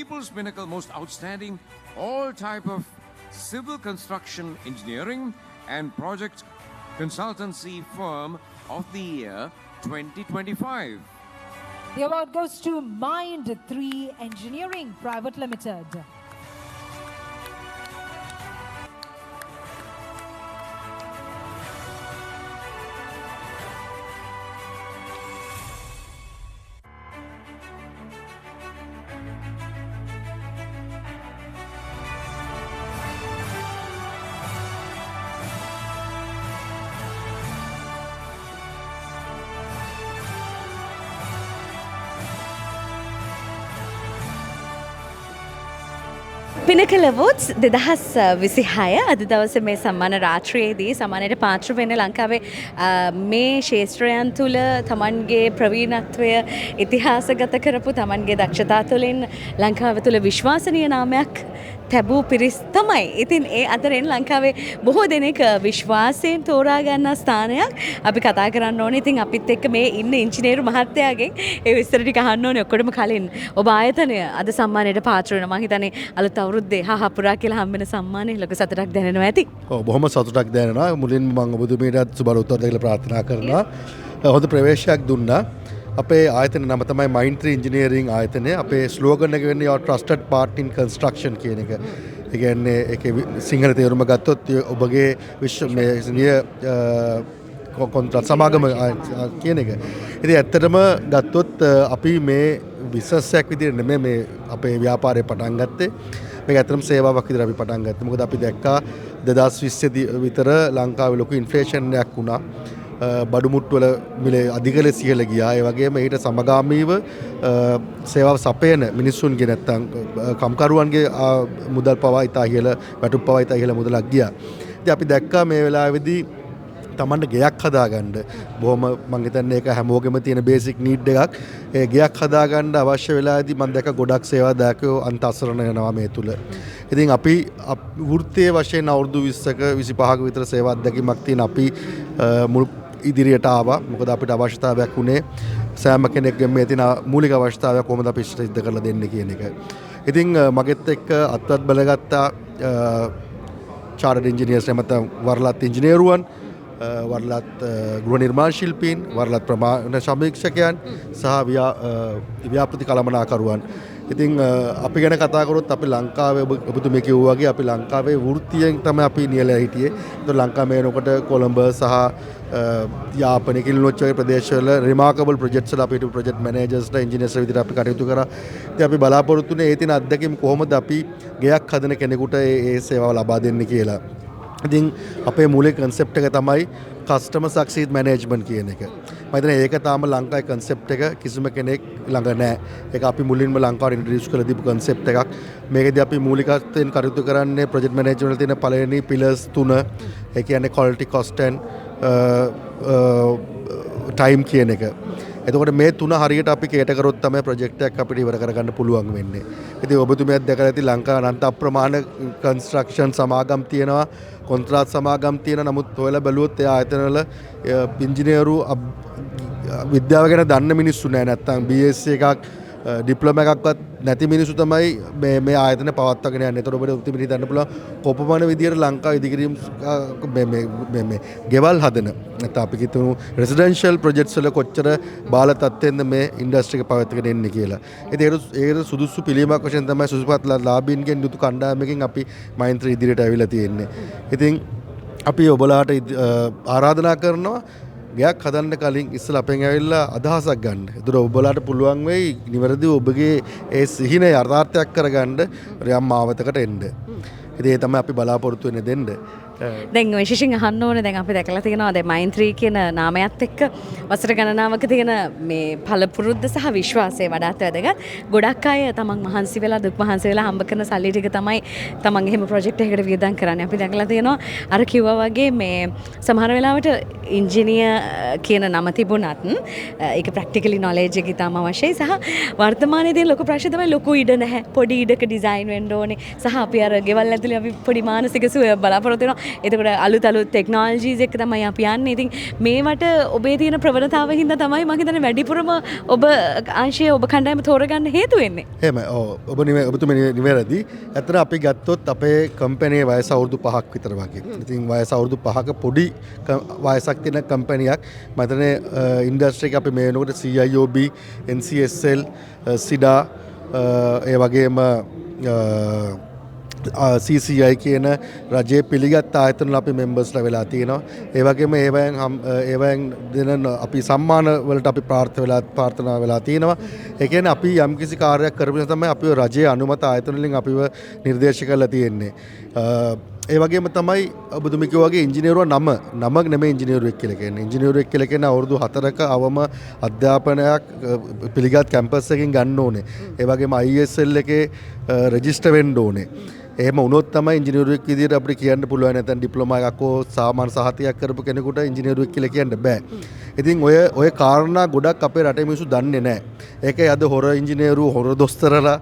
People's Pinnacle Most Outstanding all type of civil construction engineering and project consultancy firm of the year 2025. The award goes to Mind 3 Engineering Private Limited. Pinnacle Awards 2026 අද දවසේ මේ සම්මාන රාත්‍රියේදී සම්මානයට පාත්‍ර වෙන්න ලංකාවේ මේ ශාස්ත්‍රයන් තුල තමන්ගේ ප්‍රවීණත්වය ඉතිහාසගත කරපු තමන්ගේ දක්ෂතා තුළින් ලංකාව තුල විශ්වාසනීය නාමයක් තැබූ පිරිස් තමයි. ඉතින් ඒ අතරින් ලංකාවේ බොහෝ දෙනෙක් විශ්වාසයෙන් තෝරා ගන්න ස්ථානයක් අපි කතා කරන්න ඕනේ. ඉතින් අපිත් එක්ක මේ ඉන්න ඉංජිනේරු මහත්තයාගෙන් ඒ විස්තර ටික අහන්න ඕනේ. ඔක්කොටම කලින් ඔබ ආයතනය අද සම්මානයට පාත්‍ර වෙනවා. මම හිතන්නේ අලුත් අවුරුද්දේ හහපුරා කියලා හම්බෙන සම්මානය ලොකු සතුටක් දැනෙනවා ඇති. ඔව් බොහොම සතුටක් දැනෙනවා. මුලින්ම මම ඔබතුමීටත් සුබ උත්තර දෙන්න ප්‍රාර්ථනා කරනවා. හොඳ ප්‍රවේශයක් දුන්නා. අපේ ආයතන නම තමයි Mind 3 Engineering ආයතනය. අපේ ස්ලෝගන් එක වෙන්නේ your trusted partner in construction කියන එක. ඒ කියන්නේ ඒකේ සිංහල තේරුම ගත්තොත් ඔබගේ විශ්වසනීය කොන්ත්‍රාත් සමාගම කියන එක. ඉතින් ඇත්තටම ගත්තොත් අපි මේ බිස්නස් එකක් විදිහට නෙමෙයි මේ අපේ ව්‍යාපාරය පටන් ගත්තේ. මේක ඇත්තටම සේවාවක් විදිහට අපි පටන් ගත්තා. මොකද අපි දැක්කා 2020 විතර ලංකාවේ ලොකු ඉන්ෆ්ලේෂන් එකක් වුණා. බඩු මුට්ටු වල මිල අධික ලෙස ඉහළ ගියා. ඒ වගේම ඊට සමගාමීව සේවාව සපයන මිනිස්සුන්ගේ නැත්තම් කම්කරුවන්ගේ මුදල් පවා ඉතා ඉහළ වැටුප් පවා ඉතා ඉහළ මුදලක් ගියා. ඉතින් අපි දැක්කා මේ වෙලාවේදී තමන්ට ගෙයක් හදාගන්න බොහොම මම හිතන්නේ ඒක හැමෝගෙම තියෙන බේසික් නීඩ් එකක්. ඒ ගෙයක් හදාගන්න අවශ්‍ය වෙලාවේදී මම දැක්ක ගොඩක් සේවා දායකයෝ අන්ත අසරණ වෙනවා මේ තුල. ඉතින් අපි වෘත්තීය වශයෙන් අවුරුදු 20ක 25ක විතර සේවා අත්දැකීමක් තියෙන අපි මුළු ඉදිරියට ආවා. මොකද අපිට අවශ්‍යතාවයක් උනේ සෑම කෙනෙක්ගෙම මේ තියෙන මූලික අවශ්‍යතාවයක් කොහොමද අපි සිද්ධ කරලා දෙන්නේ කියන එක. ඉතින් මගෙත් එක්ක අත්වත් බලගත්තා chartered engineers නැත්නම් වරලත් ඉංජිනේරුවන්, වරලත් ගෘහ නිර්මාණ ශිල්පීන්, වරලත් ප්‍රමාණ සමීක්ෂකයන් සහ ව්‍යාපෘති කළමනාකරුවන්. ඉතින් අපි ගැන කතා කරොත් අපි ලංකාවේ ඔබතුමිය කිව්වා වගේ අපි ලංකාවේ වෘත්තියෙන් තමයි අපි නියැලලා හිටියේ. ඒතකොට ලංකාවේ එනකොට කොළඹ සහ යාපනයේ කිලිනොච්ච වගේ ප්‍රදේශවල රිමාකබල් ප්‍රොජෙක්ට්ස් වල අපිට ප්‍රොජෙක්ට් මැනේජර්ස්ලා ඉංජිනේර්ස්ලා විදිහට අපි කටයුතු කරා. ඉතින් අපි බලාපොරොත්තු වෙන්නේ ඒ තියෙන අත්දැකීම් කොහොමද අපි ගෙයක් හදන කෙනෙකුට ඒ සේවාව ලබා දෙන්නේ කියලා. ඉතින් අපේ මූලික concept එක තමයි customer success management කියන එක. මම හිතන්නේ ඒක තාම ලංකාවේ concept එක කිසිම කෙනෙක් ළඟ නැහැ. ඒක අපි මුලින්ම ලංකාවට introduce කරලා දීපු concept එකක්. මේකදී අපි මූලිකත්වයෙන් කටයුතු කරන්නේ project management වල තියෙන පළවෙනි pillars 3. ඒ කියන්නේ quality, cost and time කියන එක. එතකොට මේ තුන හරියට අපි කේට කරොත් තමයි ප්‍රොජෙක්ට් එකක් අපිට ඉවර කරගන්න පුළුවන් වෙන්නේ. ඉතින් ඔබතුමියත් දැකලා ඇති ලංකාවේ අනන්ත අප්‍රමාණ කන්ස්ට්‍රක්ෂන් සමාගම් තියෙනවා, කොන්ත්‍රාත් සමාගම් තියෙනවා. නමුත් ඔයාලා බැලුවොත් ඒ ආයතනවල ඉංජිනේරු විද්‍යාව ගැන දන්න මිනිස්සු නැහැ. නැත්තම් BSc එකක් ඩිප්ලෝමා එකක්වත් නැති මිනිස්සු තමයි මේ ආයතන පවත්වාගෙන යන්නේ. ඒතකොට ඔබට උත්තරී හිතන්න පුළුවන් කොපමණ විදියට ලංකාවේ ඉදිකිරීම් මේ ගෙවල් හදන නැත්නම් අපි කියමු රෙසිඩෙන්ෂල් ප්‍රොජෙක්ට්ස් වල කොච්චර බාල තත්ත්වෙන්ද මේ ඉන්ඩස්ට්‍රි එක පවත්වාගෙන එන්නේ කියලා. ඉතින් ඒක සුදුසු පිළිමයක් වශයෙන් තමයි සුසුපත් ලාභීන්ගෙන් යුතු කණ්ඩායමකින් අපි Mind 3 ඉදිරියට ඇවිල්ලා තියෙන්නේ. ඉතින් අපි ඔබලාට ආරාධනා කරනවා ගයක් හදන්න කලින් ඉස්සෙල්ලා අපෙන් ඇවිල්ලා අදහසක් ගන්න. ඒතර ඔබලාට පුළුවන් වෙයි නිවැරදිව ඔබගේ ඒ සිහින යථාර්ථයක් කරගන්න යම් මාවතකට එන්න. ඉතින් ඒ තමයි අපි බලාපොරොත්තු වෙන්නේ දෙන්න. දැන් විශේෂයෙන් අහන්න ඕනේ දැන් අපි දැකලා තියෙනවා දැන් Mind 3 කියන නාමයත් එක්ක වසර ගණනාවක තියෙන මේ පළපුරුද්ද සහ විශ්වාසය වඩාත් වැදගත්. ගොඩක් අය තමන් මහන්සි වෙලා දුක් මහන්සි වෙලා හම්බ කරන සල්ලි ටික තමයි තමන් එහෙම ප්‍රොජෙක්ට් එකකට වියදම් කරන්නේ. අපි දැකලා තියෙනවා අර කිව්වා වගේ මේ සමහර වෙලාවට ඉංජිනියර් කියන නම තිබුණත් ඒක ප්‍රැක්ටිකලි නොලෙජ් එක ඉතාම අවශ්‍යයි. සහ වර්තමානයේ තියෙන ලොකු ප්‍රශ්නේ තමයි ලොකු ඉඩ නැහැ. පොඩි ඉඩක ඩිසයින් වෙන්න ඕනේ. සහ අපි අර ගෙවල් ඇතුලේ අපි පොඩි මානසික සුවය බලාපොරොත්තු වෙනවා. එතකොට අලුත් ටෙක්නෝලොජීස් එක තමයි අපි යන්නේ. ඉතින් මේවට ඔබේ තියෙන ප්‍රවණතාව හින්දා තමයි මම හිතන්නේ වැඩිපුරම ඔබ අංශය ඔබ කණ්ඩායම තෝරගන්න හේතු වෙන්නේ. එහෙමයි. ඔව්. ඔබතුමනි නිවැරදි. ඇත්තට අපි ගත්තොත් අපේ කම්පැනියේ වයස අවුරුදු 5ක් විතර වගේ. ඉතින් වයස අවුරුදු 5ක පොඩි වයසක් තියෙන කම්පැනියක්. මම හිතන්නේ ඉන්ඩස්ට්‍රි එක අපි මේ වෙනකොට CIOB, NCSL, SIDA ඒ වගේම CCI කියන රජයේ පිළිගත් ආයතන අපි මෙම්බර්ස්ලා වෙලා තියෙනවා. ඒ වගේම ඒවෙන් දෙන අපි සම්මාන වලට අපි ප්‍රාර්ථනා වෙලා තියෙනවා. ඒ කියන්නේ අපි යම්කිසි කාර්යයක් කරපු නිසා තමයි අපි රජයේ අනුමත ආයතන වලින් අපිව නිර්දේශ කරලා තියෙන්නේ. ඒ වගේම තමයි ඔබතුමී කිව්වා වගේ ඉංජිනේරුවා නමක් නෙමෙයි ඉංජිනේරුවෙක් කියලා කියන්නේ. ඉංජිනේරුවෙක් කියලා කියන්නේ අවුරුදු 4ක අවම අධ්‍යාපනයක් පිළිගත් කැම්පස් එකකින් ගන්න ඕනේ. ඒ වගේම ISL එකේ රෙජිස්ටර් වෙන්න ඕනේ. එහෙම වුණොත් තමයි ඉංජිනේරුවෙක් විදියට අපිට කියන්න පුළුවන්. නැත්නම් ඩිප්ලෝමා එකක් හෝ සාමාන්‍ය සහතිකයක් කරපු කෙනෙකුට ඉංජිනේරුවෙක් කියලා කියන්න බෑ. ඉතින් ඔය කාරණා ගොඩක් අපේ රටේ මිනිස්සු දන්නේ නැහැ. ඒකයි අද හොර ඉංජිනේරු හොර දොස්තරලා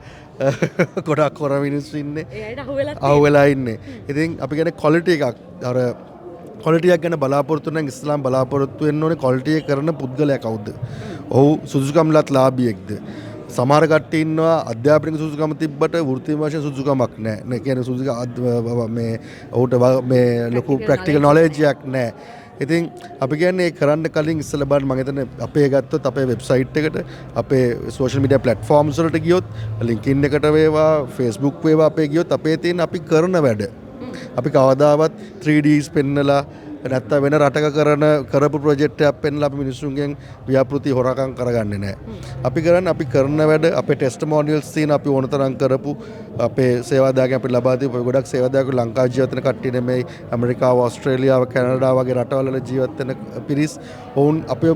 ගොඩක් හොර මිනිස්සු ඉන්නේ. අහුවෙලා ඉන්නේ. ඉතින් අපි කියන්නේ ක්වොලිටි එකක් අර ක්වොලිටි එකක් ගැන බලාපොරොත්තු නම් ඉස්ලාම් බලාපොරොත්තු වෙන්න ඕනේ ක්වොලිටි එක කරන පුද්ගලයා කවුද? ඔහු සුදුසුකම්ලත් ලාභියෙක්ද? සමහර කට්ටිය ඉන්නවා අධ්‍යාපනික සුදුසුකම තිබ්බට වෘත්තීය වශයෙන් සුදුසුකමක් නැහැ. මේ කියන්නේ සුදුසුකම් මේ ඔහුට මේ ලොකු ප්‍රැක්ටිකල් නොලෙජ් එකක් නැහැ. ඉතින් අපි කියන්නේ ඒ කරන්න කලින් ඉස්සෙල්ලා බලන්න මම හිතන්නේ අපේ ගත්තොත් අපේ වෙබ්සයිට් එකට අපේ සෝෂල් මීඩියා ප්ලැට්ෆෝම්ස් වලට ගියොත් LinkedIn එකට වේවා Facebook වේවා අපේ ගියොත් අපේ තියෙන අපි කරන වැඩ අපි කවදාවත් 3Ds පෙන්නලා නැත්නම් වෙන රටක කරපු ප්‍රොජෙක්ට් එකක් පෙන්නලා අපි මිනිස්සුන්ගෙන් ව්‍යාපෘති හොරකම් කරගන්නේ නැහැ. අපි කරන්නේ අපි කරන වැඩ අපේ ටෙස්ටිමෝනියල්ස් තියෙන අපි ඕනතරම් කරපු අපේ සේවාදායකයන් අපි ලබා දීපු ගොඩක් සේවාදායකයෝ ලංකාවේ ජීවත් වෙන කට්ටිය නෙමෙයි ඇමරිකාව, ඕස්ට්‍රේලියාව, කැනඩා වගේ රටවල ජීවත් වෙන පිරිස් ඔවුන් අපේ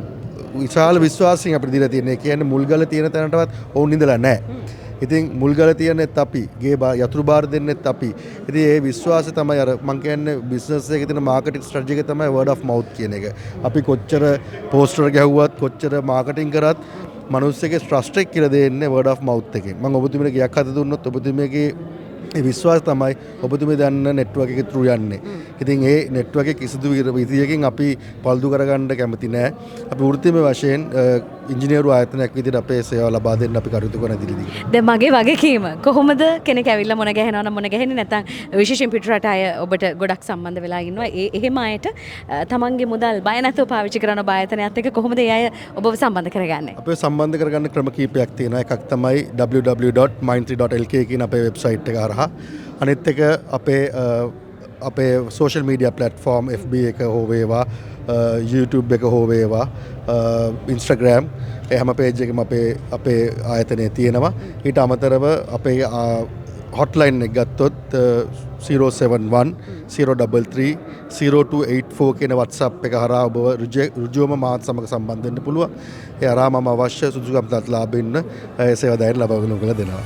විශාල විශ්වාසයෙන් අපිට දීලා තියෙන. ඒ කියන්නේ මුල්ගල තියෙන තැනටවත් ඔවුන් ඉඳලා නැහැ. ඉතින් මුල්ගල තියන්නෙත් අපි ගේ යතුරු බාර දෙන්නෙත් අපි. ඉතින් ඒ විශ්වාසය තමයි අර මම කියන්නේ බිස්නස් එකේ තියෙන මාකටිං ස්ට්‍රැටජි එක තමයි word of mouth කියන එක. අපි කොච්චර පෝස්ටර් ගැහුවත් කොච්චර මාකටිං කරත් මිනිස්සුගේ ට්‍රස්ට් එක කියලා දෙන්නේ word of mouth එකෙන්. මම ඔබතුමීට ගියක් හද දුන්නොත් ඔබතුමීගේ ඒ විශ්වාස තමයි ඔබතුමී දන්න නෙට්වර්ක් එකේ through යන්නේ. ඉතින් ඒ නෙට්වර්ක් එක කිසිදු විදියකින් අපි පල්දු කරගන්න කැමති නැහැ. අපි වෘත්තීය වශයෙන් ඉංජිනේරු ආයතනයක් විදිහට අපේ සේවා ලබා දෙන්න අපි කටයුතු කරන දිලිදී. දැන් මගේ වගකීම කොහොමද කෙනෙක් ඇවිල්ලා මොන ගහනවා නම් මොන ගහන්නේ නැත්නම් විශේෂයෙන් පිටරට අය ඔබට ගොඩක් සම්බන්ධ වෙලා ඉන්නවා. එහෙම අයට තමන්ගේ මුදල් බය නැතුව පාවිච්චි කරන ඔබ ආයතනයත් එක්ක කොහොමද ඒ අය ඔබව සම්බන්ධ කරගන්නේ? අපේ සම්බන්ධ කරගන්න ක්‍රම කීපයක් තියෙනවා. එකක් තමයි www.mindtree.lk කියන අපේ වෙබ්සයිට් එක හරහා. අනිත් එක අපේ සෝෂල් මීඩියා ප්ලැට්ෆෝම් FB එක හෝ වේවා YouTube එක හෝ වේවා Instagram ඒ හැම පේජ් එකම අපේ ආයතනයේ තියෙනවා. ඊට අමතරව අපේ හොට්ලයින් එක ගත්තොත් 071 033 0284 කියන WhatsApp එක හරහා ඔබ ඍජුවම මාත් සමග සම්බන්ධ වෙන්න පුළුවන්. ඒ හරහා මම අවශ්‍ය සුදුසුකම් ලාභින්න සේවා දයන ලබා දෙනවා.